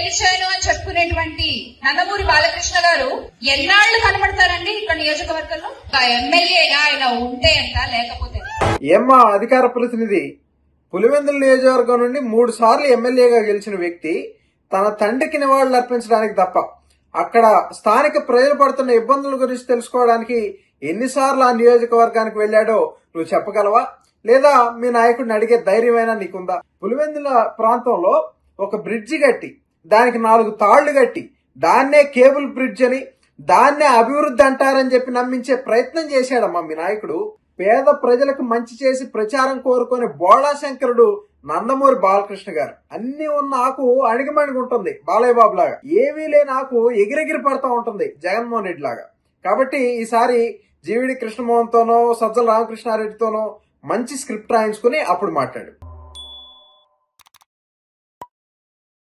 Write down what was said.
గెలిచాను అని చెప్పుకునేటువంటి నందమూరి బాలకృష్ణ గారు ఎన్నాళ్లు కనబడతారండి ఇక్కడ నియోజకవర్గంలో? ఎమ్మెల్యేగా ఆయన ఉంటే ఎంత, లేకపోతే ఏమ్మా అధికార ప్రతినిధి, పులివెందుల నియోజకవర్గం నుండి 3 సార్లు ఎమ్మెల్యేగా గెలిచిన వ్యక్తి తన తండ్రికి నివాళులు అర్పించడానికి తప్ప అక్కడ స్థానిక ప్రజలు పడుతున్న ఇబ్బందుల గురించి తెలుసుకోవడానికి ఎన్నిసార్లు ఆ నియోజకవర్గానికి వెళ్లాడో నువ్వు చెప్పగలవా? లేదా మీ నాయకుడిని అడిగే ధైర్యమైనా నీకుందా? పులివెందుల ప్రాంతంలో ఒక బ్రిడ్జి కట్టి దానికి 4 తాళ్లు కట్టి దాన్నే కేబుల్ బ్రిడ్జ్ అని, దాన్నే అభివృద్ధి అంటారని చెప్పి నమ్మించే ప్రయత్నం చేశాడమ్మా మీ నాయకుడు. పేద ప్రజలకు మంచి చేసి ప్రచారం కోరుకునే బోళా శంకరుడు నందమూరి బాలకృష్ణ గారు. అన్ని ఉన్న ఆకు అణిగిమణిగుంటుంది బాలయ్య బాబు లాగా, ఏమీ లేని ఆకు ఎగిరెగిరి పడతా ఉంటుంది జగన్మోహన్ రెడ్డి లాగా. కాబట్టి ఈసారి జీవిడి కృష్ణమోహన్ తోనో సజ్జల రామకృష్ణారెడ్డితోనో మంచి స్క్రిప్ట్ రాయించుకుని అప్పుడు మాట్లాడు.